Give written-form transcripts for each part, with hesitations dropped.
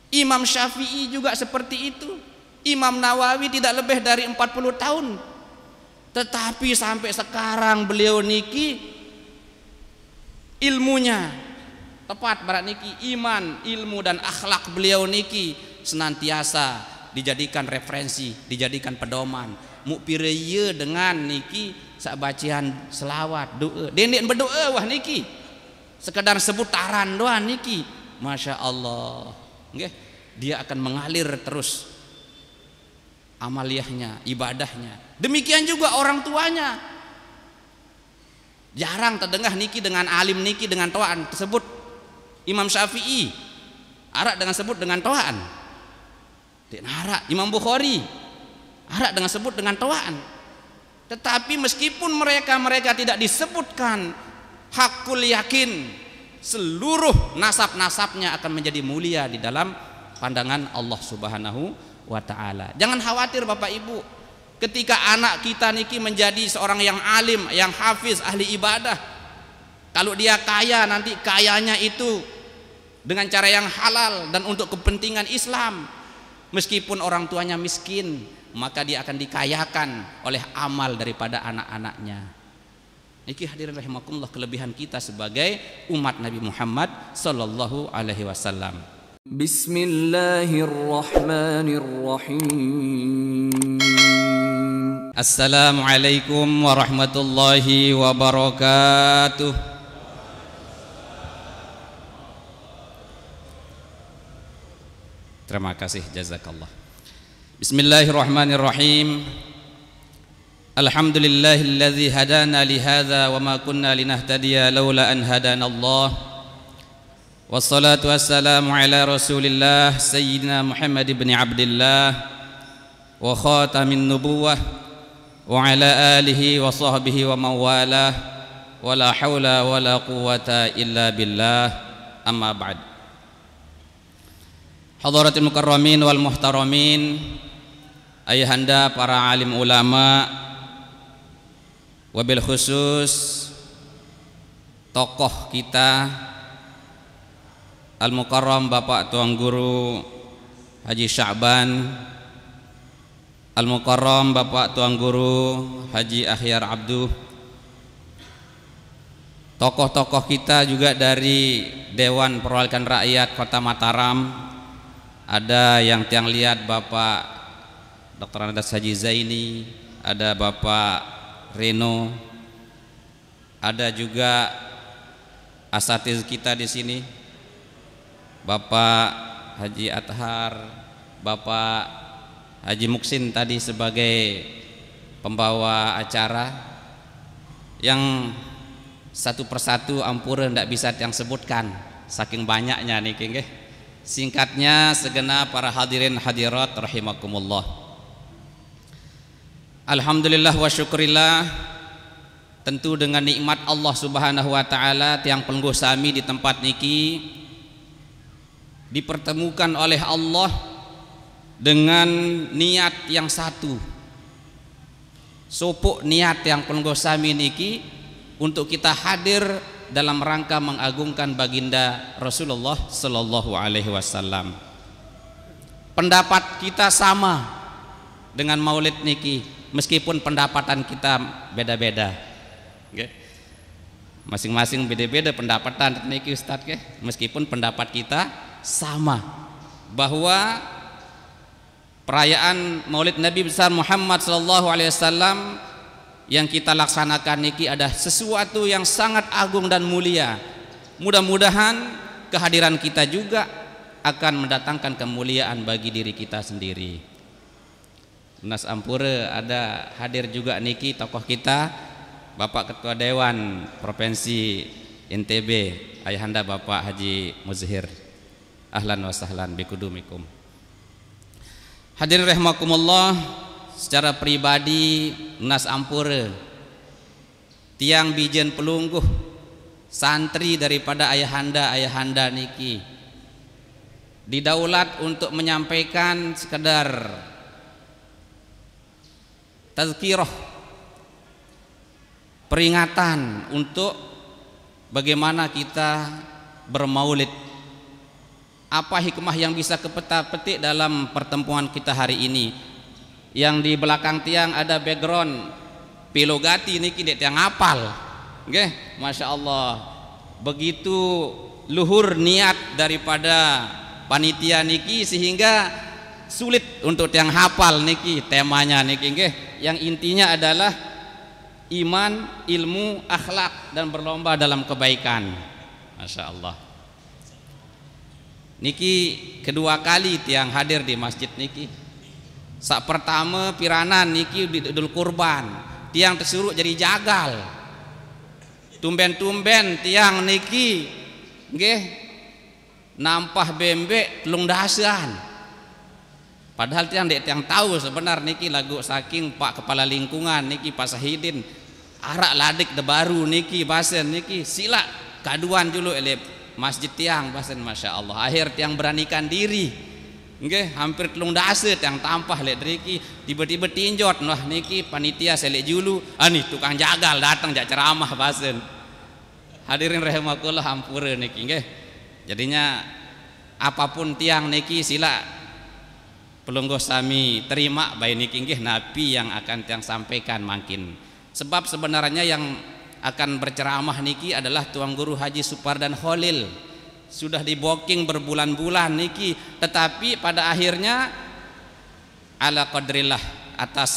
Imam Syafi'i juga seperti itu. Imam Nawawi tidak lebih dari 40 tahun. Tetapi sampai sekarang beliau niki ilmunya tepat barat niki, iman, ilmu dan akhlak beliau niki senantiasa dijadikan referensi, dijadikan pedoman. Mukpireye dengan niki sak bacian selawat doa. Dendek berdoa wah niki. Sekedar sebutaran doang niki. Masya Allah. Okay. Dia akan mengalir terus amaliyahnya, ibadahnya. Demikian juga orang tuanya. Jarang terdengar niki dengan alim niki dengan toaan tersebut. Imam Syafi'i arak dengan sebut dengan toaan. Arak Imam Bukhari arak dengan sebut dengan toaan. Tetapi meskipun mereka tidak disebutkan hakul yakin, seluruh nasab-nasabnya akan menjadi mulia di dalam pandangan Allah Subhanahu wa ta'ala. Jangan khawatir Bapak Ibu, ketika anak kita niki menjadi seorang yang alim, yang hafiz, ahli ibadah, kalau dia kaya, nanti kayanya itu dengan cara yang halal dan untuk kepentingan Islam. Meskipun orang tuanya miskin, maka dia akan dikayakan oleh amal daripada anak-anaknya. Niki hadirin rahimakumullah kelebihan kita sebagai umat Nabi Muhammad sallallahu alaihi wasallam. Bismillahirrahmanirrahim. Assalamualaikum warahmatullahi wabarakatuh. Terima kasih, jazakallah. Bismillahirrahmanirrahim. Alhamdulillahilladzi hadana li hadza wa ma kunna linahtadiya laula an hadana Allah. Wassalatu wassalamu ala Rasulillah sayyidina Muhammad ibn Abdullah wa khatamin nubuwah wa ala alihi wa sahbihi wa mawalah wa la hawla wa la quwwata illa billah, amma ba'd. Hadaratul mukarramin wal muhtaramin, ayahanda para alim ulama, wabil khusus tokoh kita Al-Mukarram Bapak Tuan Guru Haji Sya'ban, Al-Mukarram Bapak Tuan Guru Haji Akhyar Abduh, tokoh-tokoh kita juga dari Dewan Perwakilan Rakyat Kota Mataram. Ada yang tiang lihat Bapak Dr. Anadas Haji Zaini, ada Bapak Reno, ada juga asatiz kita di sini, Bapak Haji Athar, Bapak Haji Muksin tadi sebagai pembawa acara, yang satu persatu ampura ndak bisa yang sebutkan saking banyaknya nih nggih. Singkatnya segenap para hadirin hadirat rahimakumullah. Alhamdulillah wa syukurillah, tentu dengan nikmat Allah Subhanahu wa taala tiang pelengguh sami di tempat niki dipertemukan oleh Allah dengan niat yang satu. Sopok niat yang pelengguh sami niki untuk kita hadir dalam rangka mengagungkan baginda Rasulullah sallallahu alaihi wasallam. Pendapat kita sama dengan maulid niki, meskipun pendapatan kita beda-beda. Masing-masing beda-beda pendapatan niki Ustaz, meskipun pendapat kita sama bahwa perayaan maulid Nabi besar Muhammad sallallahu alaihi wasallam yang kita laksanakan niki ada sesuatu yang sangat agung dan mulia. Mudah-mudahan kehadiran kita juga akan mendatangkan kemuliaan bagi diri kita sendiri. Nas Ampura ada hadir juga niki tokoh kita Bapak Ketua Dewan Provinsi NTB, ayahanda Bapak Haji Muzhir. Ahlan wa sahlan bikudumikum. Hadirin rahimakumullah, secara pribadi Nas Ampura tiang bijen pelungguh santri daripada ayahanda niki didaulat untuk menyampaikan sekedar tazkirah, peringatan untuk bagaimana kita bermaulid Apa hikmah yang bisa petik dalam pertemuan kita hari ini? Yang di belakang tiang ada background pilogati niki dek tiang hafal. Nggih, Masya Allah. Begitu luhur niat daripada panitia niki sehingga sulit untuk tiang hafal niki temanya niki nggih. Yang intinya adalah iman, ilmu, akhlak dan berlomba dalam kebaikan. Masya Allah. Niki kedua kali tiang hadir di masjid niki. Sak pertama piranan niki Idul Kurban, tiang tersuruh jadi jagal. Tumben-tumben tiang niki nggih nampah bembek telung dasan. Padahal tiang dek tiang tahu sebenar niki lagu saking Pak Kepala Lingkungan niki Pak Sahidin arak ladik de baru niki basen niki sila kaduan dulu elep masjid tiang basen. Masya Allah. Akhir tiang beranikan diri nggih hampir telung dasa tiang tampah lek driki tiba-tiba tinjot wah niki panitia selek julu nih tukang jagal datang jak ceramah basen. Hadirin rahimakumullah hampura niki nggih. Jadinya apapun tiang niki sila pelungguh sami terima baik niki nggih nabi yang akan tiang sampaikan makin. Sebab sebenarnya yang akan berceramah niki adalah Tuan Guru Haji Supardan Khalil. Sudah di booking berbulan-bulan niki, tetapi pada akhirnya ala qadrillah atas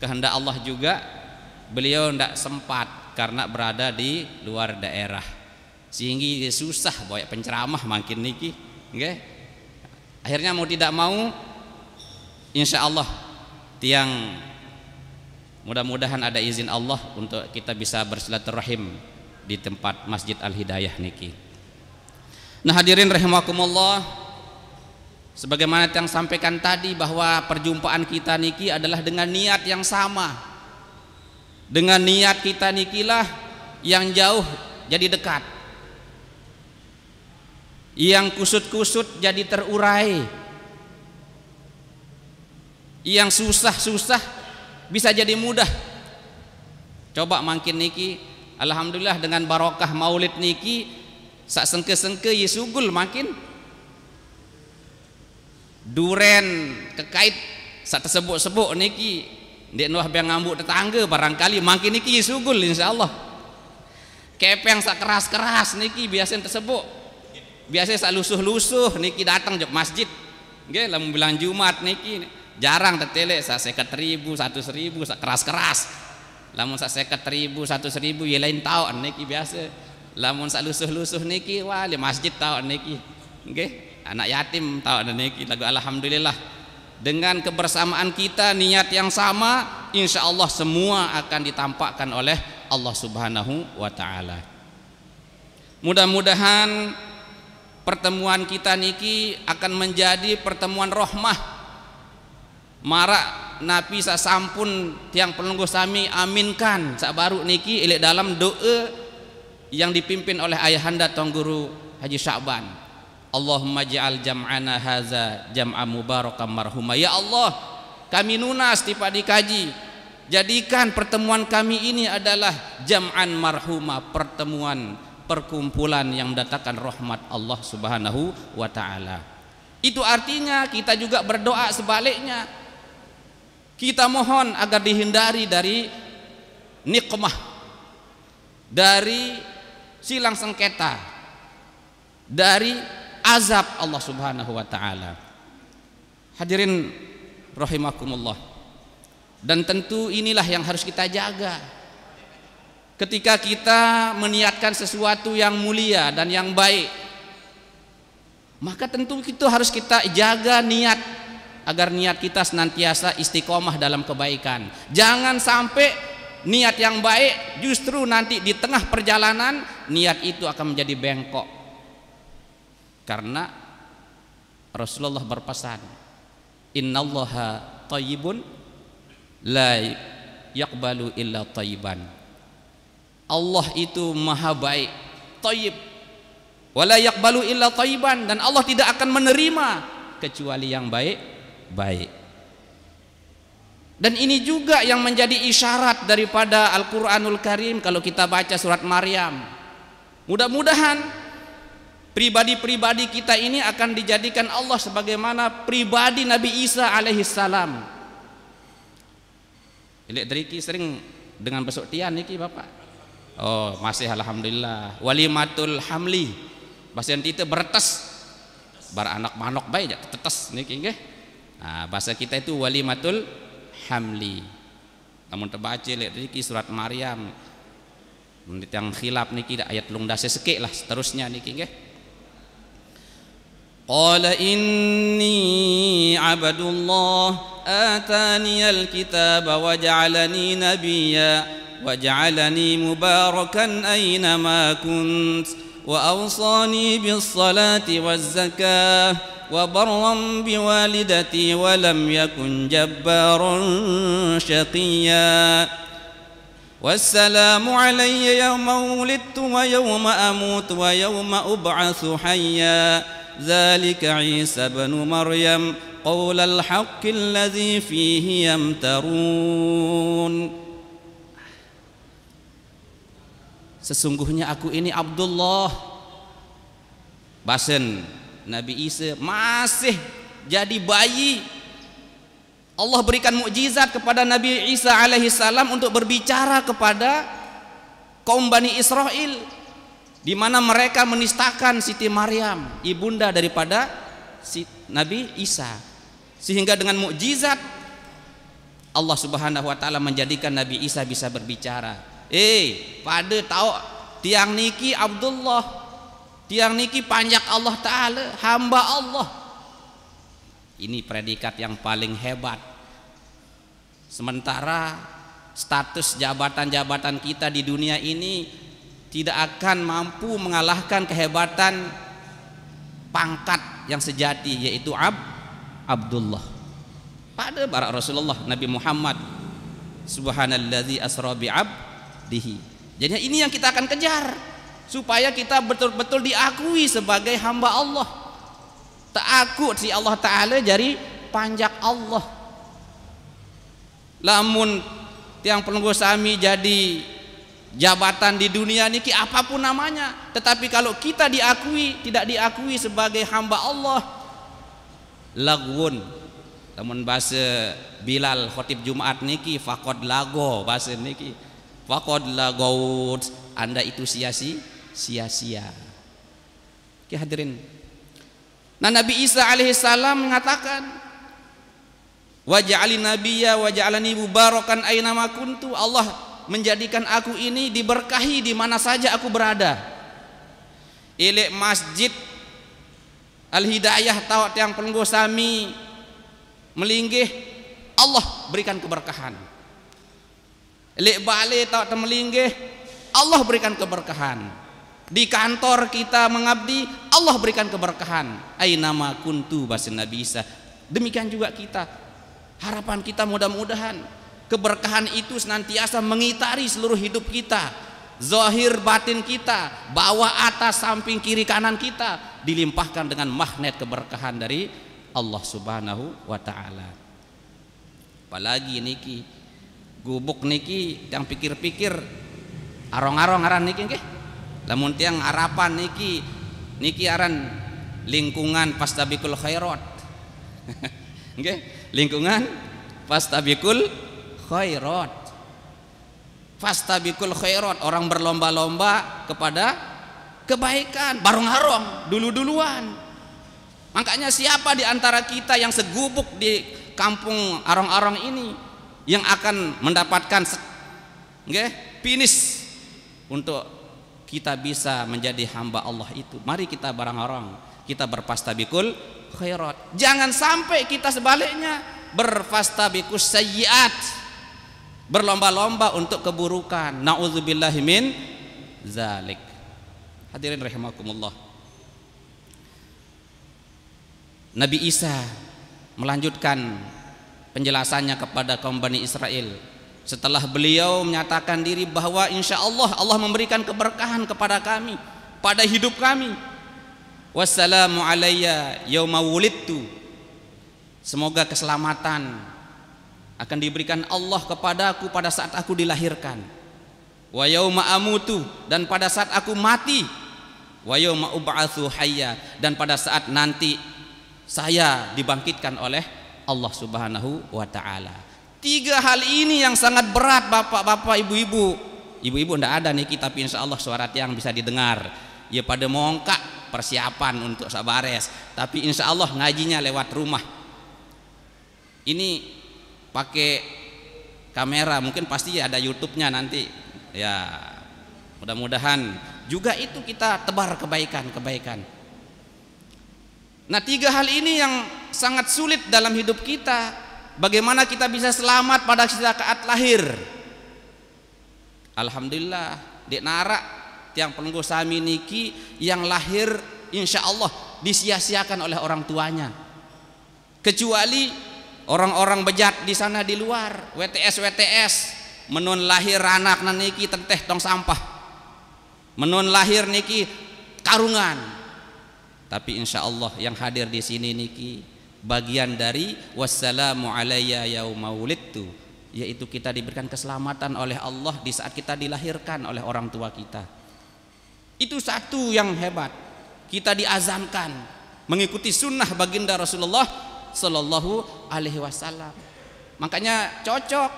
kehendak Allah juga beliau tidak sempat karena berada di luar daerah. Sehingga susah banyak penceramah makin niki, nggih. Akhirnya mau tidak mau insya Allah tiang mudah-mudahan ada izin Allah untuk kita bisa bersilaturahim di tempat Masjid Al-Hidayah niki. Nah hadirin rahimakumullah, sebagaimana yang sampaikan tadi bahwa perjumpaan kita niki adalah dengan niat yang sama. Dengan niat kita nikilah yang jauh jadi dekat, yang kusut-kusut jadi terurai, yang susah-susah bisa jadi mudah. Coba makin niki alhamdulillah dengan barokah maulid niki sak sengke-sengke yesugul makin duren kekait sak tersebut-sebut niki ndek nuah bang ngambuk tetangga barangkali makin niki yesugul insyaallah. Kepeng sak keras-keras niki biasanya tersebut. Biasanya sak lusuh-lusuh niki datang jok masjid. Nggih lamun bilang Jumat niki jarang tetelek sak 50.000 100.000 sak keras-keras. Lamun sak 50.000 100.000 ya lain tahu niki biasa. Lamun sak lusuh-lusuh niki wah di masjid tahu niki. Nggih, anak yatim tahu niki lagu alhamdulillah. Dengan kebersamaan kita niat yang sama, insya Allah semua akan ditampakkan oleh Allah Subhanahu wa taala. Mudah-mudahan pertemuan kita niki akan menjadi pertemuan rahmah. Marak Nabi sasampun tiang pelungguh sami aminkan sak baru niki elek dalam doa yang dipimpin oleh ayahanda Tuan Guru Haji Sya'ban. Allahumma ja'al jam'ana haza jam'a mubarakan marhuma. Ya Allah, kami nunas tiba dikaji, jadikan pertemuan kami ini adalah jam'an marhuma, pertemuan perkumpulan yang mendatangkan rahmat Allah Subhanahu wa taala. Itu artinya kita juga berdoa sebaliknya. Kita mohon agar dihindari dari nikmah, dari silang sengketa, dari azab Allah Subhanahu wa taala. Hadirin rahimakumullah. Dan tentu inilah yang harus kita jaga. Ketika kita meniatkan sesuatu yang mulia dan yang baik, maka tentu itu harus kita jaga niat agar niat kita senantiasa istiqomah dalam kebaikan. Jangan sampai niat yang baik justru nanti di tengah perjalanan niat itu akan menjadi bengkok. Karena Rasulullah berpesan, innallaha thayyibun la yaqbalu illa thayyiban. Allah itu maha baik, thayyib, wala yaqbalu illa thayyiban, dan Allah tidak akan menerima kecuali yang baik. Dan ini juga yang menjadi isyarat daripada Al-Qur'anul Karim kalau kita baca surat Maryam. Mudah-mudahan Pribadi-pribadi kita ini akan dijadikan Allah sebagaimana pribadi Nabi Isa alaihissalam. Elektriki sering dengan besok tian niki Bapak. Oh, masih alhamdulillah. Walimatul hamli. Bahasa kita beretes. Bar anak manok bae ja tetes niki nggih. Nah, bahasa kita itu walimatul hamli. Namun terbaca elektriki surat Maryam. Menit yang khilaf niki ayat lung dase sekek lah seterusnya niki nggih. Qala inni abdullah ataniyal kitaba wa ja'alani nabiyya wa ja'alani mubarakan aina ma kunt wa awsani bis salati waz zakah wa barran bi walidati wa lam yakun jabbaran shaqiyya wassalamu alayya yawma wulidtu wa yawma amutu wa yawma ub'atsu hayya dzalika Isa ibn Maryam qaulal haqqil ladzi fihi yamtarun. Sesungguhnya aku ini Abdullah. Basen Nabi Isa masih jadi bayi. Allah berikan mukjizat kepada Nabi Isa alaihi salam untuk berbicara kepada kaum Bani Israel, di mana mereka menistakan Siti Maryam, ibunda daripada Nabi Isa. Sehingga dengan mukjizat Allah Subhanahu wa taala menjadikan Nabi Isa bisa berbicara. Pada tahu tiang niki Abdullah, tiang niki panjak Allah taala, hamba Allah. Ini predikat yang paling hebat. Sementara status jabatan-jabatan kita di dunia ini tidak akan mampu mengalahkan kehebatan pangkat yang sejati, yaitu Abdullah. Pada barak Rasulullah Nabi Muhammad, subhanalladzi asra bi abdihi. Jadi ini yang kita akan kejar, supaya kita betul-betul diakui sebagai hamba Allah. Takut si Allah Ta'ala jadi panjak Allah. Lamun tiang penunggu sami jadi jabatan di dunia niki apapun namanya, tetapi kalau kita diakui, tidak diakui sebagai hamba Allah, lagwun. Namun bahasa Bilal khotib Jumat niki faqad lago, bahasa niki faqad lagout, Anda itu sia-sia. Oke hadirin. Nah, Nabi Isa alaihissalam mengatakan, waj'alni nabiyya waj'alni mubarakan aina ma kuntu. Allah menjadikan aku ini diberkahi di mana saja aku berada. Ilek masjid Al-Hidayah tahu tiang penunggu sami melinggih, Allah berikan keberkahan. Ilek balik tahu tem melinggih, Allah berikan keberkahan. Di kantor kita mengabdi, Allah berikan keberkahan. Aina ma kuntu, bahasa Nabi Isa. Demikian juga kita. Harapan kita mudah-mudahan keberkahan itu senantiasa mengitari seluruh hidup kita, zahir batin kita, bawah atas samping kiri kanan kita, dilimpahkan dengan magnet keberkahan dari Allah Subhanahu wa taala. Apalagi niki gubuk niki yang pikir-pikir arong-arong aran niki nggih. Lamun tiang harapan niki aran lingkungan pastabikul khairat. Nggih, lingkungan pastabikul khairat. Fastabikul khairat, orang berlomba-lomba kepada kebaikan, bareng-harong, dulu-duluan. Makanya siapa di antara kita yang segubuk di kampung arong-arong ini yang akan mendapatkan finish untuk kita bisa menjadi hamba Allah itu? Mari kita bareng-harong, kita berfastabikul khairat. Jangan sampai kita sebaliknya berfastabikus sayyiat, berlomba-lomba untuk keburukan. Nauzubillahi min zalik. Hadirin rahimakumullah. Nabi Isa melanjutkan penjelasannya kepada kaum Bani Israel setelah beliau menyatakan diri bahwa insya Allah Allah memberikan keberkahan kepada kami pada hidup kami. Wassalamu alayya yauma wulidtu. Semoga keselamatan akan diberikan Allah kepadaku pada saat aku dilahirkan. Wa yauma amutu, dan pada saat aku mati. wa yauma ub'atsu hayya, dan pada saat nanti saya dibangkitkan oleh Allah Subhanahu wa taala. 3 hal ini yang sangat berat bapak-bapak, ibu-ibu. Ibu-ibu ndak ada niki, tapi insya Allah suara tiang bisa didengar. Ya pada mongkak persiapan untuk sabares, tapi insya Allah ngajinya lewat rumah. Ini pakai kamera, mungkin pasti ada YouTube-nya nanti. Ya, mudah-mudahan juga itu kita tebar kebaikan-kebaikan. Nah, 3 hal ini yang sangat sulit dalam hidup kita. Bagaimana kita bisa selamat pada saat lahir? Alhamdulillah, dek narak tiang penunggu sami niki yang lahir insya Allah disia-siakan oleh orang tuanya, kecuali orang-orang bejat di sana di luar, WTS menun lahir anak niki tenteh tong sampah, menun lahir niki karungan. Tapi insya Allah yang hadir di sini niki bagian dari wassalamu alayya yauma wulidtu, yaitu kita diberikan keselamatan oleh Allah di saat kita dilahirkan oleh orang tua kita. Itu satu yang hebat. Kita diazamkan mengikuti sunnah baginda Rasulullah Sallallahu Alaihi Wasallam. Makanya cocok.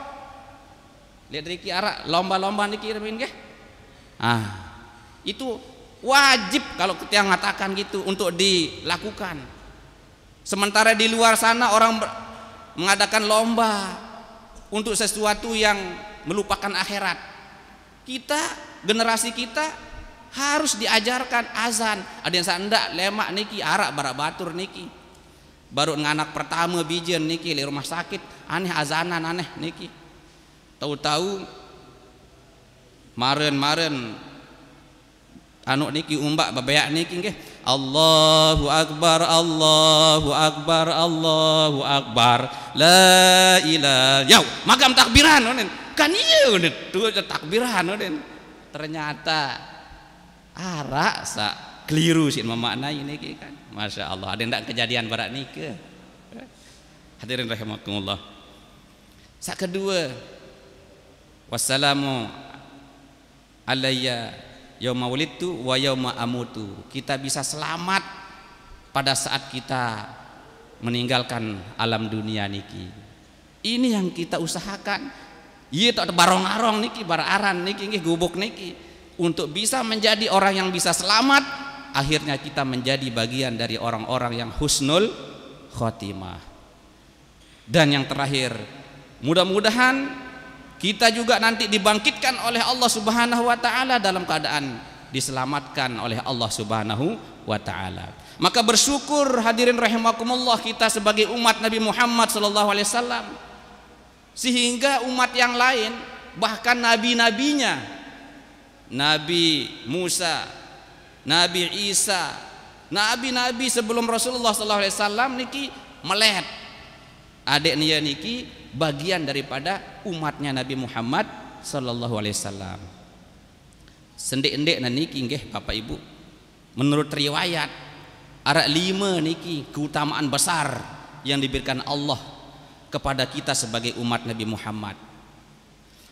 Lihat Riki Ara lomba-lomba niki nggih. Itu wajib kalau kita mengatakan gitu untuk dilakukan. Sementara di luar sana orang mengadakan lomba untuk sesuatu yang melupakan akhirat. Kita, generasi kita harus diajarkan azan. Ada yang sandak lemak niki arak barak batur niki. Baru nganak pertama bijen niki di rumah sakit, aneh azanan aneh niki. Tahu-tahu maren anu niki umbak babeak niki nggih. Allahu akbar, Allahu akbar, Allahu akbar, la ilaha. Yau, makam takbiran onen. Kan iya onen, tuh takbiran onen. Ternyata arak sa keliru sih memaknai niki kan. Masya Allah, ada ndak kejadian barak niki. Hadirin rahimakumullah. Sak kedua, wassalamu alayya yauma wulidtu wa yauma amutu. Kita bisa selamat pada saat kita meninggalkan alam dunia niki. Ini yang kita usahakan. Ieu tak barong-arong niki, bararan niki nggih gubuk niki untuk bisa menjadi orang yang bisa selamat, akhirnya kita menjadi bagian dari orang-orang yang husnul khotimah. Dan yang terakhir, mudah-mudahan kita juga nanti dibangkitkan oleh Allah Subhanahu wa taala dalam keadaan diselamatkan oleh Allah Subhanahu wa taala. Maka bersyukur hadirin rahimakumullah kita sebagai umat Nabi Muhammad sallallahu alaihi wasallam, sehingga umat yang lain bahkan nabi-nabinya, Nabi Musa, Nabi Isa, nabi-nabi sebelum Rasulullah sallallahu alaihi wasallam niki melet adek nia niki bagian daripada umatnya Nabi Muhammad sallallahu alaihi wasallam. Sendek-endek niki nggih Bapak Ibu, menurut riwayat ada 5 niki keutamaan besar yang diberikan Allah kepada kita sebagai umat Nabi Muhammad.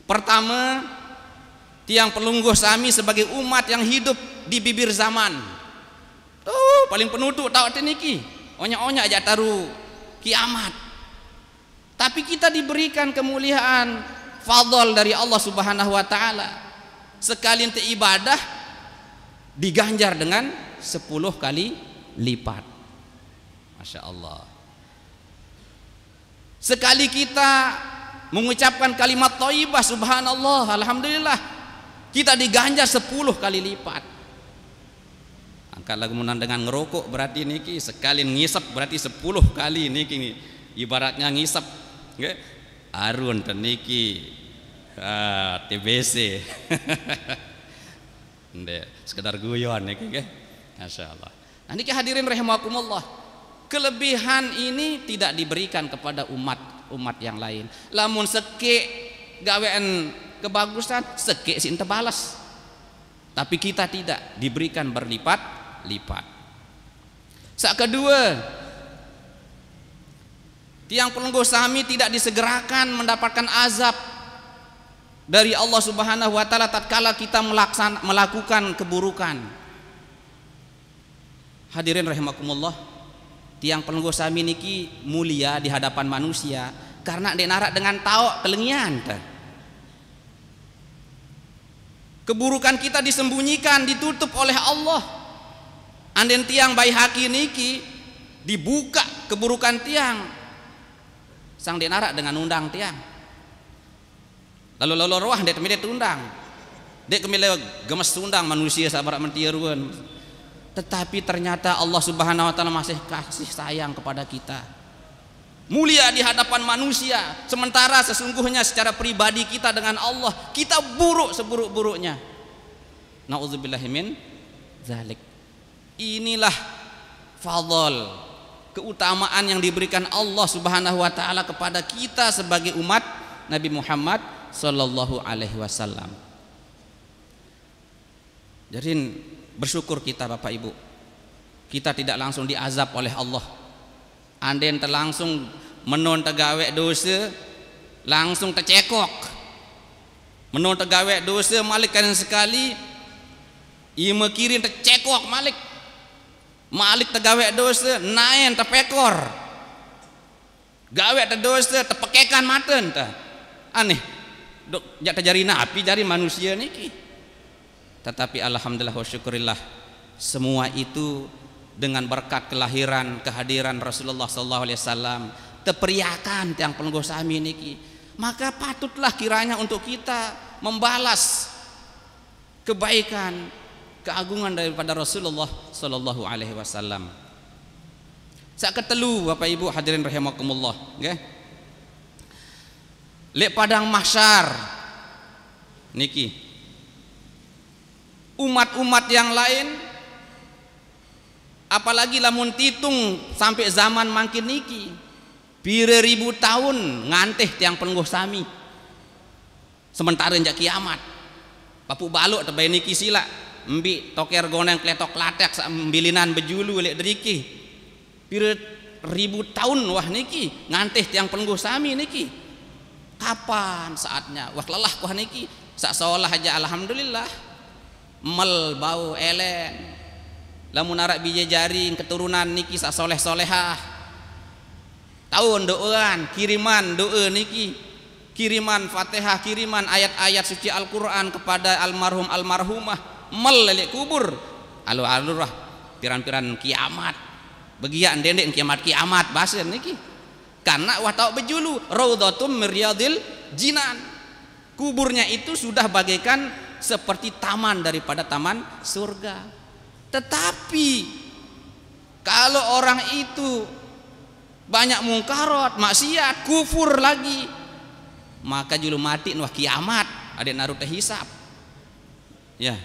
Pertama, tiang pelungguh sami sebagai umat yang hidup di bibir zaman. Tuh paling penutup tahu niki, onya-onya aja taruh kiamat. Tapi kita diberikan kemuliaan fadl dari Allah Subhanahu wa taala. Sekali ente ibadah diganjar dengan 10 kali lipat. Masya Allah. Sekali kita mengucapkan kalimat thayyibah subhanallah, alhamdulillah, kita diganjar 10 kali lipat. Angkat lagu dengan ngerokok berarti niki sekali ngisap berarti 10 kali niki, ibaratnya ngisap nggih arun teniki TBC. Ndek sekedar guyon niki nggih. Masyaallah. Nah niki hadirin rahimakumullah, kelebihan ini tidak diberikan kepada umat yang lain. Lamun seke gawean kebagusan seke sin tebalas, tapi kita tidak diberikan berlipat-lipat. Sak kedua, tiang pelungguh sami tidak disegerakan mendapatkan azab dari Allah Subhanahu wa taala tatkala kita melakukan keburukan. Hadirin rahimakumullah, tiang Pelenggo Sami niki mulia di hadapan manusia karena dek narak dengan taok kelengian. Keburukan kita disembunyikan, ditutup oleh Allah. Anden tiang bayi haki niki dibuka keburukan tiang, sang dek narak dengan undang tiang. Lalu roh dek temide tundang, dek kemile gemes tundang manusia sabar mentiruan. Tetapi ternyata Allah Subhanahu wa taala masih kasih sayang kepada kita. Mulia di hadapan manusia, sementara sesungguhnya secara pribadi kita dengan Allah kita buruk seburuk-buruknya. Nauzubillahi min dzalik. Inilah fadl, keutamaan yang diberikan Allah Subhanahu wa taala kepada kita sebagai umat Nabi Muhammad sallallahu alaihi wasallam. Jadi bersyukur kita Bapak Ibu, kita tidak langsung diazab oleh Allah. Anden terlangsung menon tegawe dosa langsung tercekok, menon tegawe dosa malik kan sekali ima kirin tercekok malik tegawe dosa naen terpekor, gawe terdosa terpekekan maten ta. Aneh dok jak terjari napi jari manusia niki. Tetapi alhamdulillah wa syukurillah, semua itu dengan berkat kehadiran Rasulullah sallallahu alaihi wasallam teperiakan tiang Pelenggo Sami niki. Maka patutlah kiranya untuk kita membalas kebaikan, keagungan daripada Rasulullah sallallahu alaihi wasallam. Sak ketelu Bapak Ibu hadirin rahimakumullah, nggih. Lek padang mahsyar niki umat-umat yang lain, apalagi lamun titung sampai zaman mangkin niki pire ribu tahun nganteh tiang Pelenggo Sami, sementara njak kiamat papu baluk tebai niki sila embi toker goneng kletok latek sambilinan bejulu lek deriki pire ribu tahun wah niki nganteh tiang Pelenggo Sami niki. Kapan saatnya wah lelah wah niki sak seolah aja alhamdulillah mel bau elen, lamun arak biji jaring keturunan niki sak soleh solehah, tahun doaan kiriman doa niki, kiriman fatihah, kiriman ayat-ayat suci Al-Quran kepada almarhum almarhumah mel lelek kubur alu-alurah piran-piran kiamat begian dendek kiamat bahasa niki karena watau bejulu raudhatum miryadil jinan, kuburnya itu sudah bagaikan seperti taman daripada taman surga. Tetapi kalau orang itu banyak mungkarat, maksiat, kufur lagi, maka julu mati wah kiamat ada naruh teh hisab. Ya.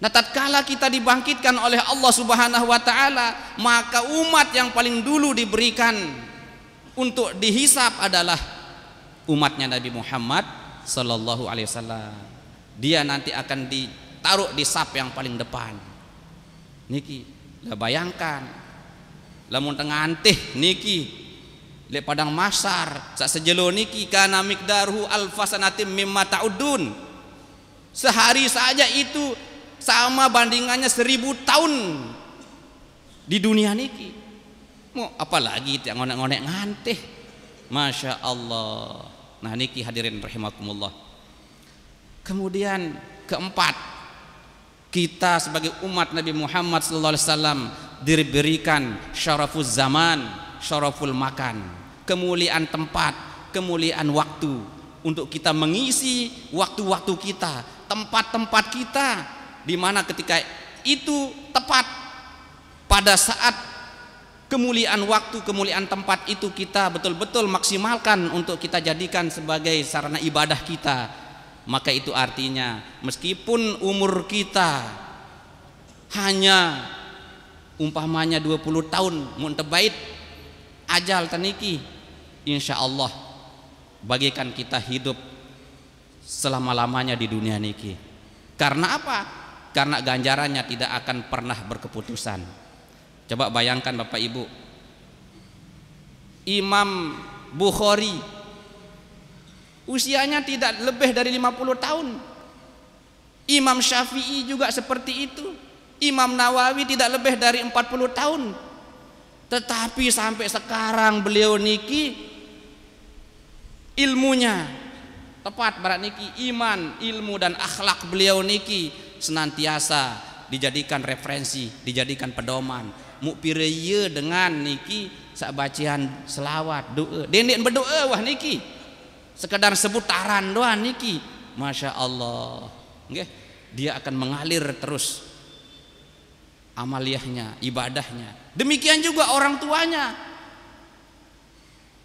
Nah tatkala kita dibangkitkan oleh Allah Subhanahu wa taala, maka umat yang paling dulu diberikan untuk dihisab adalah umatnya Nabi Muhammad sallallahu alaihi wasallam. Dia nanti akan ditaruh di saf yang paling depan niki. Lah bayangkan lamun tengah antih niki le padang mahsyar sak sejelo niki kana miqdaruhu alfasanatim mimma ta'udun, sehari saja itu sama bandingannya 1000 tahun di dunia niki. Mau apalagi yang ngonek-ngonek ngantih, masya Allah. Nah niki hadirin rahimakumullah. Kemudian keempat, kita sebagai umat Nabi Muhammad sallallahu alaihi wasallam diberikan syarafuz zaman, syaraful makan, kemuliaan tempat, kemuliaan waktu untuk kita mengisi waktu-waktu kita, tempat-tempat kita di mana ketika itu tepat pada saat kemuliaan waktu, kemuliaan tempat itu kita betul-betul maksimalkan untuk kita jadikan sebagai sarana ibadah kita. Maka itu artinya meskipun umur kita hanya umpamanya 20 tahun mun tebait ajal taniki, insya Allah bagikan kita hidup selama-lamanya di dunia niki. Karena apa? Karena ganjarannya tidak akan pernah berkeputusan. Coba bayangkan Bapak Ibu, Imam Bukhari usianya tidak lebih dari 50 tahun. Imam Syafi'i juga seperti itu. Imam Nawawi tidak lebih dari 40 tahun. Tetapi sampai sekarang beliau niki ilmunya tepat barat niki, iman, ilmu dan akhlak beliau niki senantiasa dijadikan referensi, dijadikan pedoman. Mukpireye dengan niki sak bacaan selawat doa. Dendek berdoa wah niki. Sekedar sebutaran doang niki. Masya Allah. Nggih, dia akan mengalir terus amaliyahnya, ibadahnya. Demikian juga orang tuanya.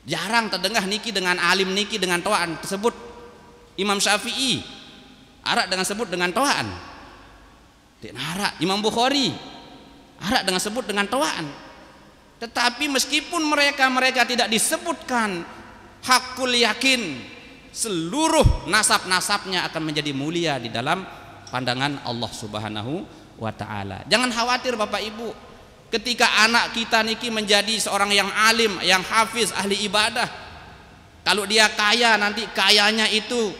Jarang terdengar niki dengan alim niki dengan toaan tersebut. Imam Syafi'i arak dengan sebut dengan toaan. Arak Imam Bukhari arak dengan sebut dengan toaan. Tetapi meskipun mereka tidak disebutkan hakul yakin, seluruh nasab-nasabnya akan menjadi mulia di dalam pandangan Allah Subhanahu wa ta'ala. Jangan khawatir Bapak Ibu, ketika anak kita niki menjadi seorang yang alim, yang hafiz, ahli ibadah, kalau dia kaya nanti kayanya itu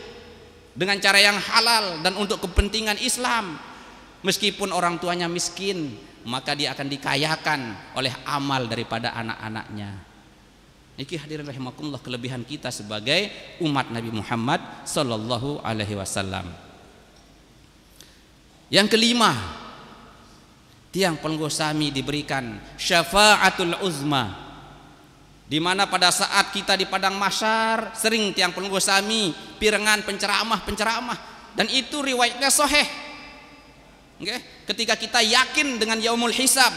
dengan cara yang halal dan untuk kepentingan Islam. Meskipun orang tuanya miskin, maka dia akan dikayakan oleh amal daripada anak-anaknya. Niki hadirin rahimakumullah kelebihan kita sebagai umat Nabi Muhammad sallallahu alaihi wasallam. Yang kelima, tiang pelengguh sami diberikan syafaatul uzma, di mana pada saat kita di padang mahsyar sering tiang pelengguh sami pirengan penceramah, dan itu riwayatnya sahih. Okay? Ketika kita yakin dengan yaumul hisab,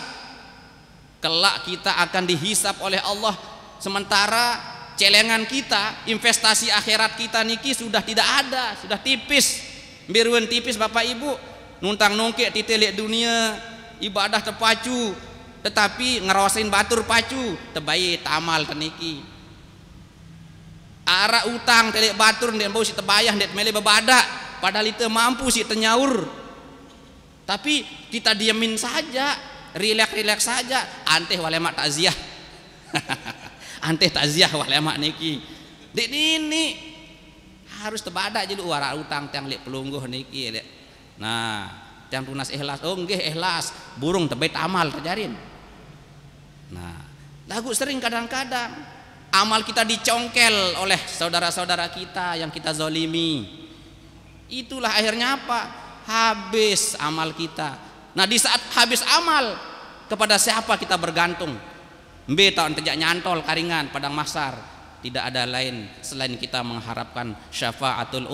kelak kita akan dihisab oleh Allah, sementara celengan kita, investasi akhirat kita niki sudah tidak ada, sudah tipis, biruan tipis Bapak Ibu, nuntang nongkek titelik dunia, ibadah terpacu, tetapi ngerawasin batur pacu, terbaik tamal teniki. Arah utang telik batur ndek bau si terbayah ndek mele bebadak, padahal itu mampu si tenyaur. Tapi kita diamin saja, rileks saja, anteh walemak takziah. Anteh takziah walemak niki. Dek ini harus terbadak jadi wara utang tiang lek pelungguh niki. Dek. Nah, tiang tunas ikhlas, oh nggih ikhlas, burung terbaik amal terjarin. Nah, lagu sering kadang-kadang amal kita dicongkel oleh saudara-saudara kita yang kita zolimi. Itulah akhirnya apa? Habis amal kita. Nah, di saat habis amal, kepada siapa kita bergantung? Mbe tahun tejak nyantol karingan padang mahsyar, tidak ada lain selain kita mengharapkan syafaatul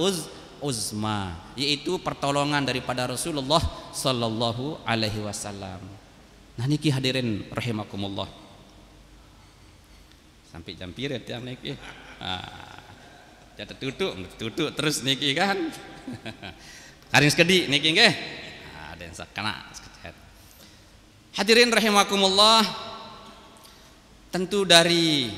uzma, yaitu pertolongan daripada Rasulullah sallallahu alaihi wasallam. Nah niki hadirin rahimakumullah, sampai jam piret yang niki jatuh tutuk terus niki kan. Karing sekedi niki nggih. Ada yang sakana sekedet. Hadirin rahimakumullah, tentu dari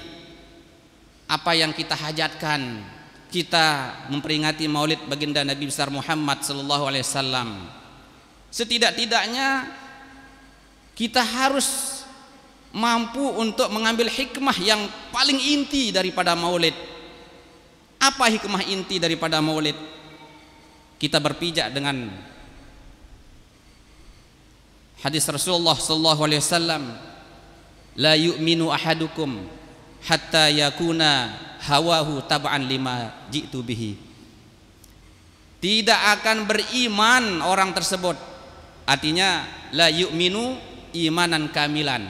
apa yang kita hajatkan, kita memperingati Maulid baginda Nabi besar Muhammad sallallahu alaihi wasallam. Setidak-tidaknya kita harus mampu untuk mengambil hikmah yang paling inti daripada Maulid. Apa hikmah inti daripada Maulid? Kita berpijak dengan hadis Rasulullah sallallahu alaihi wasallam, la yu'minu ahadukum hatta yakuna hawahu tab'an lima ji'tu bihi. Tidak akan beriman orang tersebut, artinya la yu'minu imanan kamilan,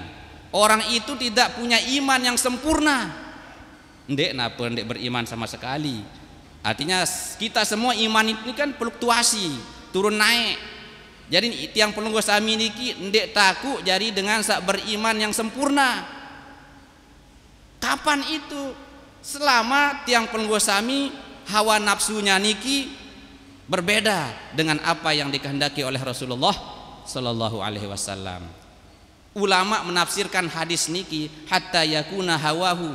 orang itu tidak punya iman yang sempurna. Ndek napa ndek beriman sama sekali. Artinya kita semua iman ini kan fluktuasi, turun naik. Jadi tiang pelungguh sami niki ndek taku jadi dengan sak beriman yang sempurna. Kapan itu? Selama tiang pelungguh sami hawa nafsunya niki berbeda dengan apa yang dikehendaki oleh Rasulullah sallallahu alaihi wasallam. Ulama menafsirkan hadis niki hatta yakuna hawahu,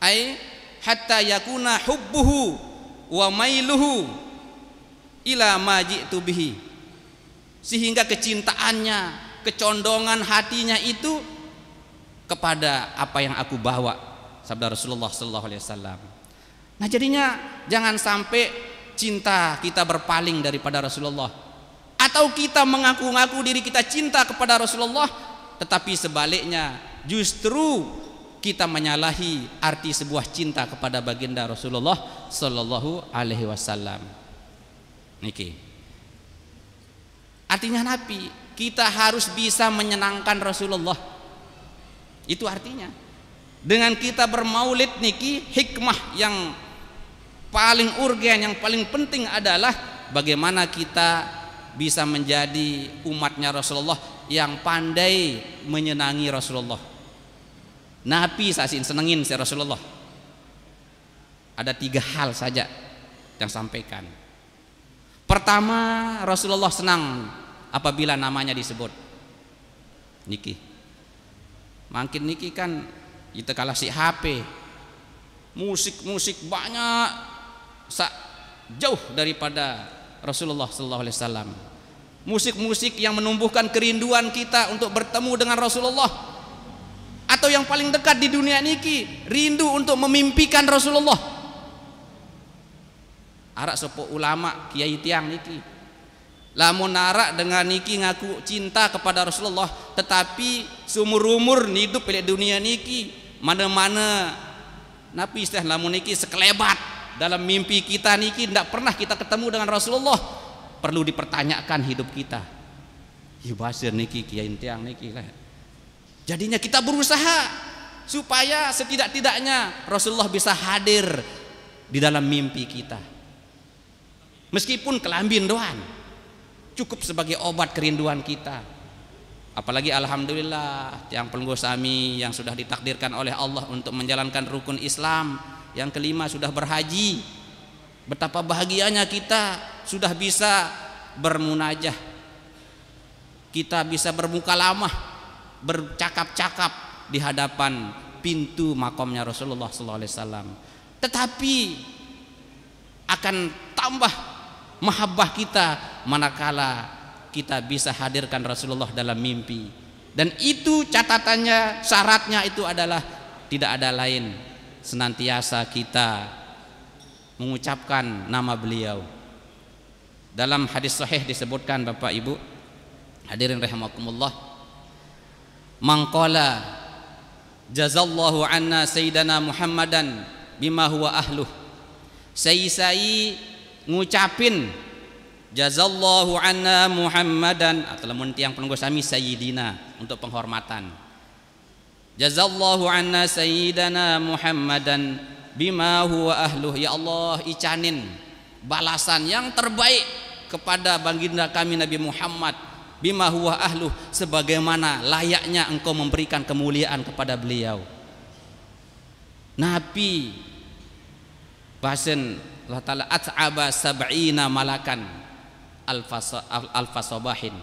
ai hatta yakuna hubbuhu wa mailuhu ila ma ji'tu bihi, sehingga kecintaannya, kecondongan hatinya itu kepada apa yang aku bawa, sabda Rasulullah sallallahu alaihi wasallam. Nah, jadinya jangan sampai cinta kita berpaling daripada Rasulullah. Atau kita mengaku-ngaku diri kita cinta kepada Rasulullah, tetapi sebaliknya justru kita menyalahi arti sebuah cinta kepada baginda Rasulullah sallallahu alaihi wasallam. Niki. Artinya Nabi, kita harus bisa menyenangkan Rasulullah. Itu artinya. Dengan kita bermaulid niki, hikmah yang paling urgen, yang paling penting adalah bagaimana kita bisa menjadi umatnya Rasulullah yang pandai menyenangi Rasulullah. Nabi sasin senengin si Rasulullah. Ada 3 hal saja yang sampaikan. Pertama, Rasulullah senang apabila namanya disebut. Niki. Makin niki kan kita kalah si HP. Musik banyak jauh daripada Rasulullah sallallahu alaihi wasallam. Musik-musik yang menumbuhkan kerinduan kita untuk bertemu dengan Rasulullah, atau yang paling dekat di dunia niki, rindu untuk memimpikan Rasulullah. Arak sopo ulama kiai tiang niki, lamun arak dengan niki ngaku cinta kepada Rasulullah, tetapi seumur umur hidup di dunia niki, mana-mana napi istilah lamun niki sekelebat. Dalam mimpi kita niki tidak pernah kita ketemu dengan Rasulullah, perlu dipertanyakan hidup kita. Ibasir niki kiai tiang niki lah. Jadinya kita berusaha supaya setidak-tidaknya Rasulullah bisa hadir di dalam mimpi kita. Meskipun kelambin doan cukup sebagai obat kerinduan kita. Apalagi alhamdulillah yang pelenggu sami yang sudah ditakdirkan oleh Allah untuk menjalankan rukun Islam. Yang kelima sudah berhaji. Betapa bahagianya kita sudah bisa bermunajah, kita bisa bermukalamah, bercakap-cakap di hadapan pintu makamnya Rasulullah sallallahu alaihi wasallam. Tetapi akan tambah mahabbah kita manakala kita bisa hadirkan Rasulullah dalam mimpi. Dan itu catatannya, syaratnya itu adalah tidak ada lain, senantiasa kita mengucapkan nama beliau. Dalam hadis sahih disebutkan Bapak Ibu hadirin rahimakumullah, mangqala jazallahu anna sayyidana Muhammadan bima huwa ahluh. Sai ngucapin jazallahu anna Muhammadan, atau lamun tiang penunggu sami sayyidina untuk penghormatan. Jazallahu anna sayyidana Muhammadan bima huwa ahluh. Ya Allah, icanin balasan yang terbaik kepada baginda kami Nabi Muhammad bima huwa ahluh, sebagaimana layaknya engkau memberikan kemuliaan kepada beliau. Nabi bahasan Allah Ta'ala at'aba sab'ina malakan alfasobahin.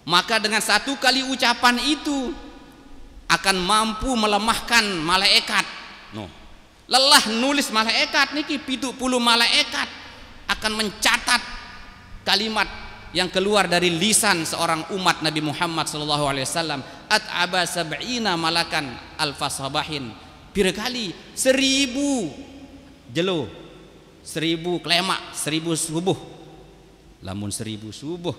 Maka dengan satu kali ucapan itu akan mampu melemahkan malaikat. Lelah nulis malaikat niki 70 malaikat akan mencatat kalimat yang keluar dari lisan seorang umat Nabi Muhammad sallallahu alaihi wasallam. At'aba sab'ina malakan alfasabahin. Pira kali 1000 jelo, 1000 klemak, 1000 subuh. Lamun 1000 subuh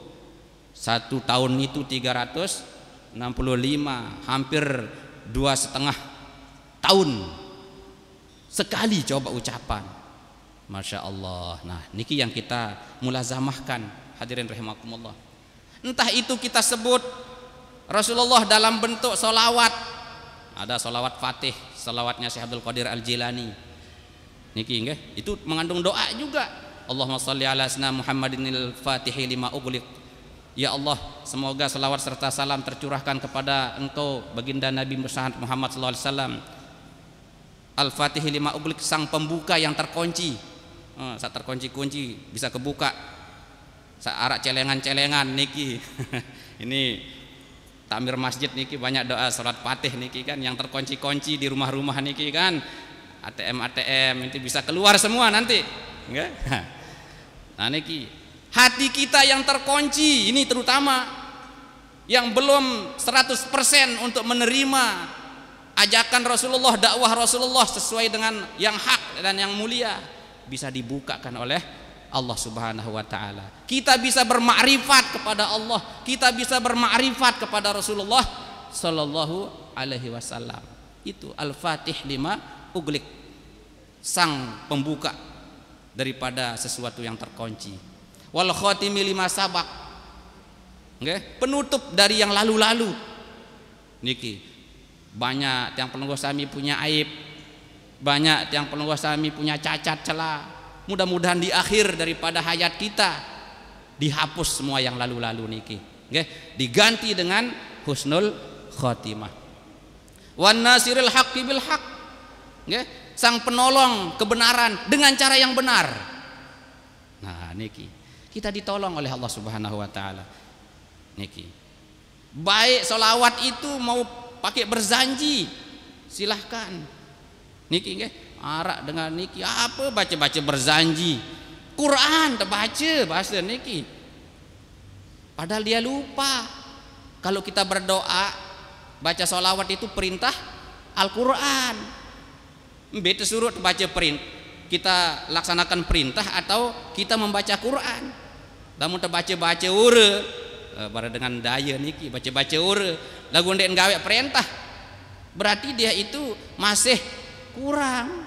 1 tahun itu 365, hampir 2,5 tahun sekali coba ucapan. Masya Allah. Nah niki yang kita mulazamahkan hadirin rahimakumullah. Entah itu kita sebut Rasulullah dalam bentuk solawat, ada solawat fatih, solawatnya Syekh Abdul Qadir Al-Jilani niki nggih, itu mengandung doa juga. Allahumma sholli ala sayyidina Muhammadinil fatihi lima ughliq. Ya Allah, semoga selawat serta salam tercurahkan kepada engkau baginda Nabi Muhammad sallallahu alaihi wasallam. Al-Fatih lima ughliq, sang pembuka yang terkunci. Saat terkunci-kunci bisa kebuka. Saat arak celengan-celengan niki. Ini takmir masjid niki banyak doa salat Fatih niki kan, yang terkunci-kunci di rumah-rumah niki kan. ATM itu bisa keluar semua nanti. Enggak? Nah niki hati kita yang terkunci ini, terutama yang belum 100% untuk menerima ajakan Rasulullah, dakwah Rasulullah sesuai dengan yang hak dan yang mulia, bisa dibukakan oleh Allah Subhanahu wa taala. Kita bisa bermakrifat kepada Allah, kita bisa bermakrifat kepada Rasulullah sallallahu alaihi wasallam. Itu Al-Fatih lima uglik, sang pembuka daripada sesuatu yang terkunci. Wal khatimi lima sabak, penutup dari yang lalu-lalu. Niki banyak yang penunggu sami punya aib, banyak yang penunggu sami punya cacat celah. Mudah-mudahan di akhir daripada hayat kita dihapus semua yang lalu-lalu niki, diganti dengan husnul khotimah. Wan nasiril haqqi bil haqq, sang penolong kebenaran dengan cara yang benar. Nah niki kita ditolong oleh Allah Subhanahu wa taala. Niki baik solawat itu mau pakai berjanji silahkan niki arak dengan niki apa baca-baca berjanji Quran terbaca bahasa niki, padahal dia lupa kalau kita berdoa baca solawat itu perintah Al-Quran. Beta suruh baca perintah, kita laksanakan perintah atau kita membaca Quran. Namun terbaca-baca ure pada dengan daya niki baca-baca ure lagu ndek gawe perintah, berarti dia itu masih kurang.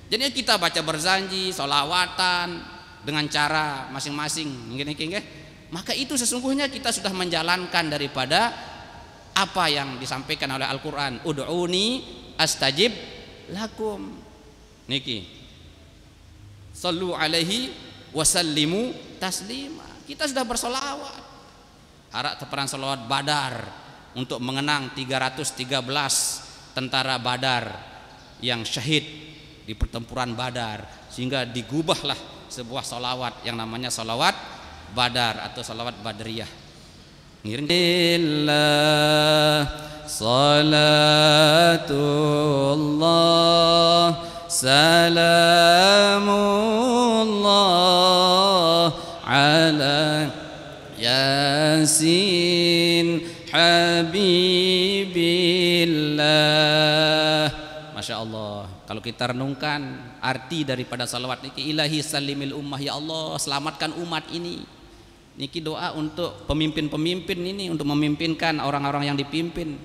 Jadi kita baca berjanji solawatan dengan cara masing-masing, maka itu sesungguhnya kita sudah menjalankan daripada apa yang disampaikan oleh Al-Quran. Ud'uni astajib lakum niki, sallu alaihi wasallimu taslima. Kita sudah bersolawat, arak teperan solawat Badar untuk mengenang 313 tentara Badar yang syahid di pertempuran Badar, sehingga digubahlah sebuah solawat yang namanya solawat Badar atau solawat Badriyah. Alhamdulillah, salatullah, salamullah ala yasin habibillah. Masya Allah, kalau kita renungkan arti daripada salawat niki, ilahi salimil ummah, ya Allah selamatkan umat ini. Niki doa untuk pemimpin-pemimpin ini, untuk memimpinkan orang-orang yang dipimpin.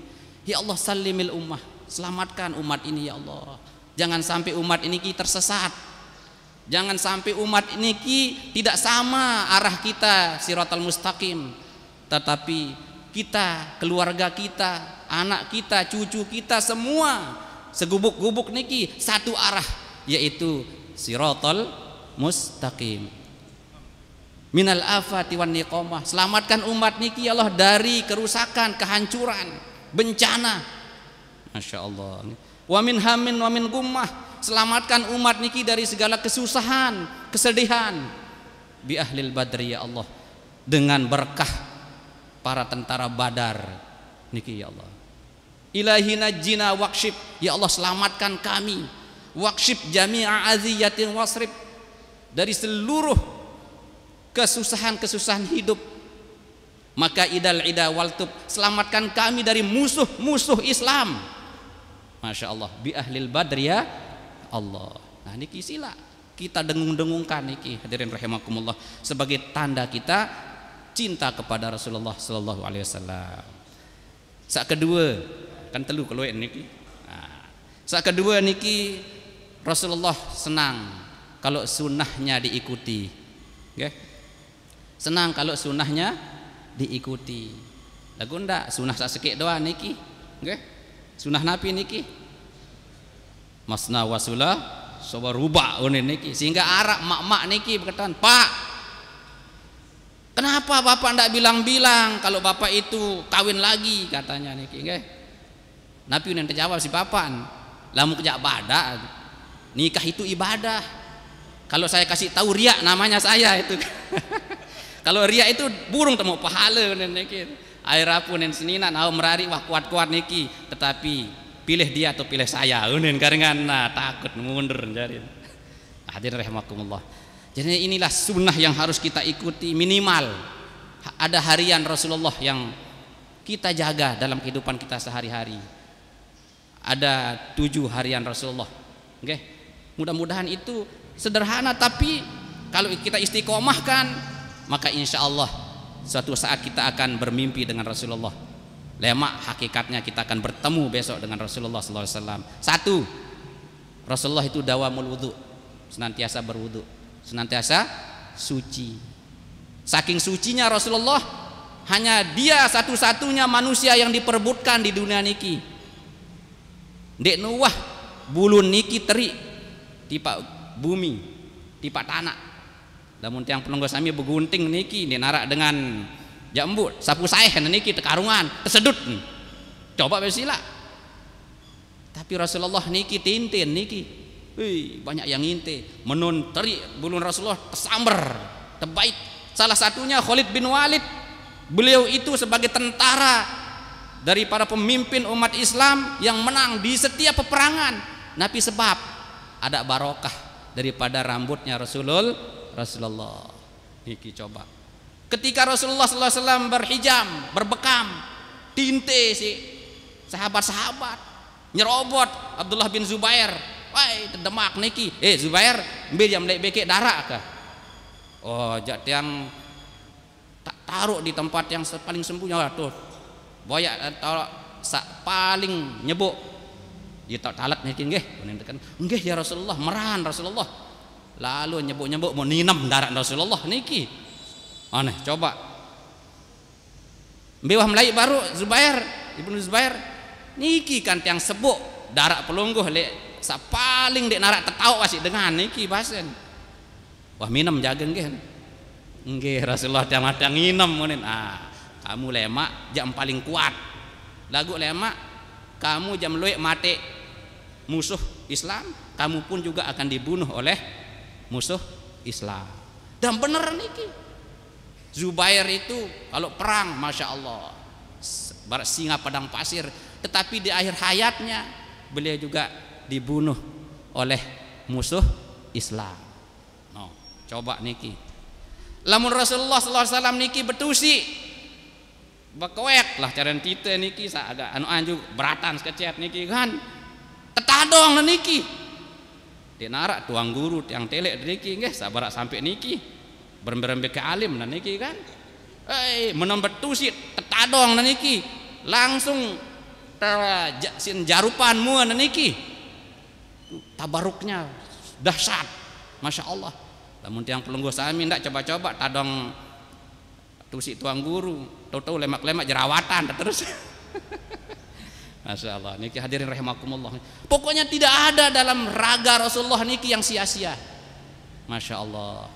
Ya Allah salimil ummah, selamatkan umat ini ya Allah. Jangan sampai umat ini tersesat, jangan sampai umat ini tidak sama arah kita siratal mustaqim, tetapi kita, keluarga kita, anak kita, cucu kita semua segubuk-gubuk niki satu arah, yaitu siratal mustaqim. Minal afati wan niqamah, selamatkan umat niki ya Allah dari kerusakan, kehancuran, bencana. Masya Allah. Wa min hamin wa min gummah, selamatkan umat niki dari segala kesusahan, kesedihan. Bi ahlil badri ya Allah, dengan berkah para tentara Badar niki ya Allah. Ilahi najjina waqshib, ya Allah selamatkan kami, waqshib jami'a aziyatin wasrib, dari seluruh kesusahan-kesusahan hidup. Maka idal ida waltub, selamatkan kami dari musuh-musuh Islam. Masya Allah, bi ahlil badri ya Allah. Nah niki sila kita dengung-dengungkan niki, hadirin rahimakumullah, sebagai tanda kita cinta kepada Rasulullah sallallahu alaihi wasallam. Sak kedua kan telu keluar niki. Nah, sak kedua niki Rasulullah senang kalau sunnahnya diikuti. Senang kalau sunnahnya diikuti. Lagu ndak sunnah sak sikit doang niki. Sunnah Nabi niki masna wasula sawaruba niki, sehingga Arab mak-mak niki berkata, "Pak, kenapa bapak ndak bilang-bilang kalau bapak itu kawin lagi?" katanya niki. Nabi yang terjawab si papan, lamu kerja ibadah, nikah itu ibadah. Kalau saya kasih tahu riak namanya saya itu. Kalau riak itu burung temu pahala niki. Air apun yang seninan au merari wah kuat-kuat niki, tetapi pilih dia atau pilih saya unen karengan nah takut mundur jadi. Hadirin rahimakumullah. Jadi inilah sunnah yang harus kita ikuti, minimal ada harian Rasulullah yang kita jaga dalam kehidupan kita sehari-hari. Ada 7 harian Rasulullah. Mudah-mudahan itu sederhana tapi Kalau kita istiqomahkan, maka insya Allah suatu saat kita akan bermimpi dengan Rasulullah. Lemak hakikatnya kita akan bertemu besok dengan Rasulullah SAW. Satu, Rasulullah itu dawamul wudu, senantiasa berwudu, senantiasa suci. Saking sucinya Rasulullah, hanya dia satu-satunya manusia yang diperebutkan di dunia niki. Dek nuwah bulun niki teri tipak bumi, tipak tanah. Namun tiang penunggu sami begunting niki narak dengan jambu sapu saeh niki tekarungan tersedut. Coba besila. Tapi Rasulullah niki tintin niki. Banyak yang nginte. Menun teri bulun Rasulullah tersamber, terbaik. Salah satunya Khalid bin Walid. Beliau itu sebagai tentara dari para pemimpin umat Islam yang menang di setiap peperangan. Nabi sebab ada barokah daripada rambutnya Rasulullah. Niki coba. Ketika Rasulullah SAW berhijam, berbekam, tinte si sahabat-sahabat nyerobot Abdullah bin Zubair. Wah, terdemak niki. Zubair, ambil jam lek bekek darah kah? Oh, jat yang tak taruh di tempat yang paling sembunyi tuh. Boyak atau paling nyebuk. Dia tak talat niki nggih. Nggih ya Rasulullah, merahan Rasulullah. Lalu nyebuk-nyebuk mau ninam darah Rasulullah niki. Aneh, coba. Mbewah Melayu baru Zubair, Ibnu Zubair niki kan tiang sebuk darah pelungguh lek sa paling dek narak tertawa wasik dengan niki basen. Wah minum jaga nggih. Nggih Rasulullah tiang nginem monen. Kamu lemak jam paling kuat. Lagu lemak kamu jam luwek mate musuh Islam, kamu pun juga akan dibunuh oleh musuh Islam. Dan bener niki. Zubair itu kalau perang Masya Allah barat singa padang pasir, tetapi di akhir hayatnya beliau juga dibunuh oleh musuh Islam. No, coba niki. Lamun Rasulullah SAW niki betusi bekewek lah cara tite niki sa agak anu anju beratan sekecet niki kan tetadong niki. Di narak tuang guru yang telek niki nggih sabarak sampai niki berembe ke alim dan niki kan menon betusit tetadong dan niki langsung sin jarupanmu dan niki tabaruknya dahsyat Masya Allah. Namun tiang pelungguh sami ndak coba-coba tadong tusi tuang guru tahu-tahu lemak-lemak jerawatan terus. Masya Allah niki hadirin rahimakumullah. Pokoknya tidak ada dalam raga Rasulullah niki yang sia-sia. Masya Allah.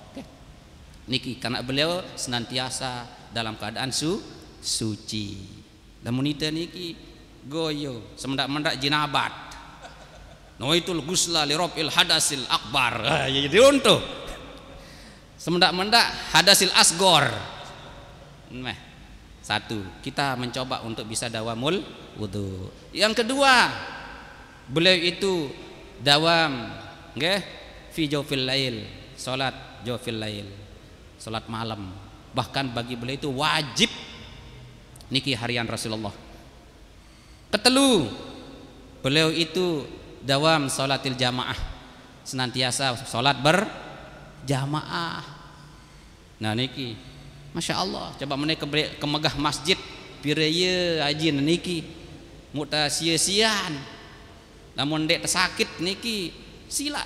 Niki karena beliau senantiasa dalam keadaan suci. Namun itu niki goyo semendak-mendak jinabat. Nawaitul ghusla li raf'il hadasil akbar. Ya jadi untuk semendak-mendak hadasil asgor. Satu, kita mencoba untuk bisa dawamul wudu. Yang kedua, beliau itu dawam nggih fi jawfil lail, salat jawfil lail. Salat malam, bahkan bagi beliau itu wajib niki harian Rasulullah. Ketelu, beliau itu dawam salatil jamaah, senantiasa salat berjamaah. Nah niki Masya Allah, coba menaik ke megah masjid pireye haji niki muta sia-siaan. Namun dek tersakit niki sila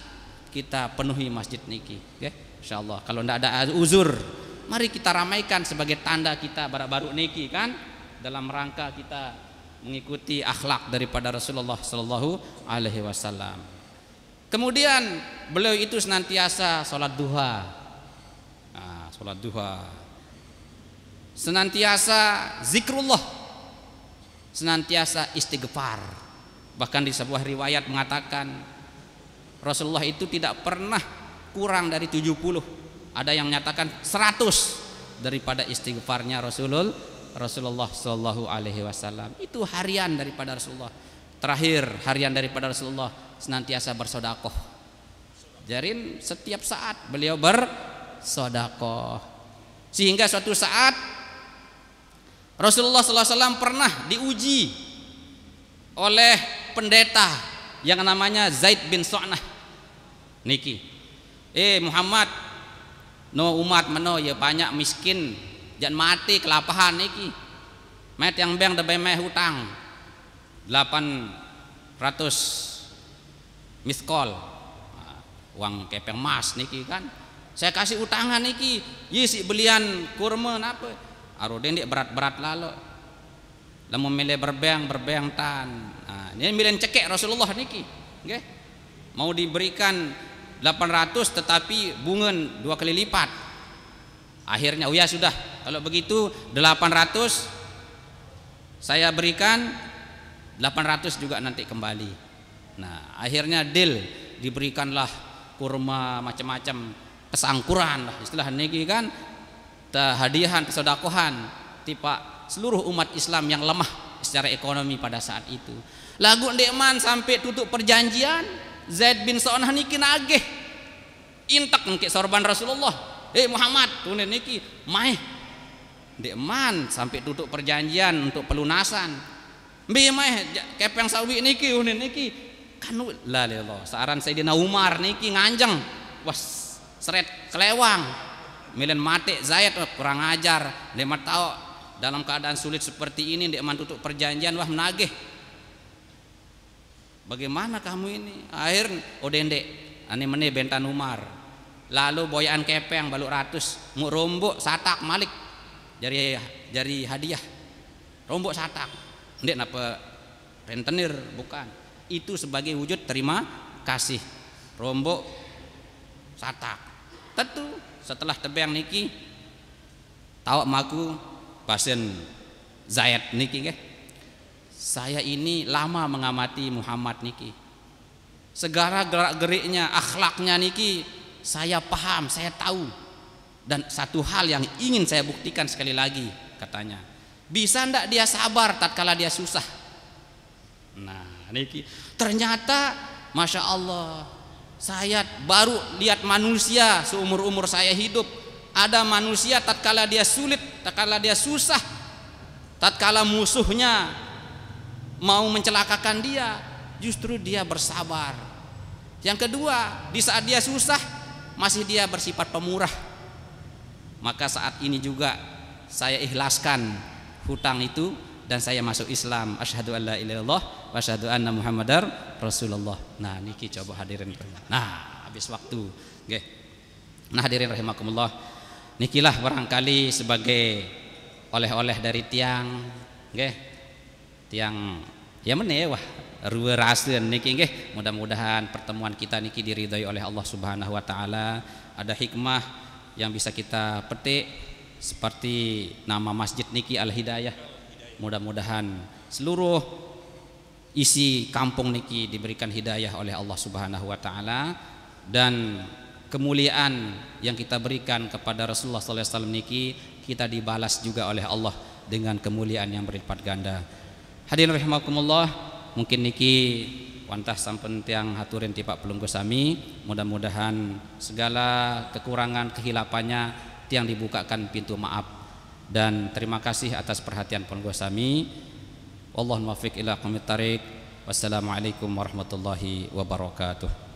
kita penuhi masjid niki okay? Insyaallah kalau tidak ada uzur mari kita ramaikan sebagai tanda kita baru niki kan dalam rangka kita mengikuti akhlak daripada Rasulullah sallallahu alaihi wasallam. Kemudian beliau itu senantiasa salat duha. Salat duha. Senantiasa zikrullah. Senantiasa istighfar. Bahkan di sebuah riwayat mengatakan Rasulullah itu tidak pernah kurang dari 70, ada yang menyatakan 100 daripada istighfarnya Rasulullah sallallahu alaihi wasallam. Itu harian daripada Rasulullah. Terakhir harian daripada Rasulullah senantiasa bersedekah. Jarin setiap saat beliau bersedekah. Sehingga suatu saat Rasulullah sallallahu alaihi wasallam pernah diuji oleh pendeta yang namanya Zaid bin Su'nah. Niki Muhammad, no umat meno ya banyak miskin jangan mati kelapahan niki met yang bang debay meh hutang 800 miskol uang kepeng mas niki kan saya kasih utangan niki yisi belian kurma napa aroden dik berat-berat lalu lamun milih berbeang tan ini milih cekek Rasulullah niki nggih mau diberikan 800 tetapi bunga 2 kali lipat akhirnya oh ya sudah kalau begitu 800 saya berikan 800 juga nanti kembali. Nah akhirnya deal diberikanlah kurma macam-macam pesangkuran lah istilah niki kan hadiahan kesodakohan tipa seluruh umat Islam yang lemah secara ekonomi pada saat itu. Lagu ndekman sampai tutup perjanjian Zaid bin Sa'nah niki nagih intak niki sorban Rasulullah Muhammad tunen niki maeh ndekman sampai tutup perjanjian untuk pelunasan mbi maeh kepeng sawi niki unen niki kanu la ilallah saran Sayyidina Umar niki nganjeng was seret kelewang milen mati Zaid kurang ajar lemat tahu dalam keadaan sulit seperti ini ndekman tutup perjanjian wah menagih bagaimana kamu ini akhir odendek ane mene bentan Umar lalu boyan kepeng baluk ratus mu rombok satak malik jari hadiah rombok satak ndek napa rentenir bukan itu sebagai wujud terima kasih rombok satak tentu setelah tebeng niki tahu maku pasien Zaid niki nggih saya ini lama mengamati Muhammad niki segala gerak-geriknya akhlaknya niki saya paham saya tahu dan satu hal yang ingin saya buktikan sekali lagi katanya bisa ndak dia sabar tatkala dia susah nah niki ternyata Masya Allah saya baru lihat manusia seumur-umur saya hidup ada manusia tatkala dia sulit tatkala dia susah tatkala musuhnya mau mencelakakan dia justru dia bersabar yang kedua di saat dia susah masih dia bersifat pemurah maka saat ini juga saya ikhlaskan hutang itu dan saya masuk Islam asyhadu alla ilaha illallah wa asyhadu anna muhammadar rasulullah nah niki coba hadirin nah habis waktu nggih nah hadirin rahimakumullah nikilah barangkali sebagai oleh-oleh dari tiang nggih tiang ya meneh wah ruwe raseun niki nggih mudah-mudahan pertemuan kita niki diridhoi oleh Allah Subhanahu wa taala ada hikmah yang bisa kita petik seperti nama masjid niki Al Hidayah mudah-mudahan seluruh isi kampung niki diberikan hidayah oleh Allah Subhanahu wa taala dan kemuliaan yang kita berikan kepada Rasulullah sallallahu alaihi wasallam niki kita dibalas juga oleh Allah dengan kemuliaan yang berlipat ganda. Hadirin rahimakumullah, mungkin niki wantah sampun tiang haturin tipak pelunggu sami, mudah-mudahan segala kekurangan kehilapannya tiang dibukakan pintu maaf dan terima kasih atas perhatian pelunggu sami. Wallahul muwaffiq ila aqwamit thariq. Wassalamualaikum warahmatullahi wabarakatuh.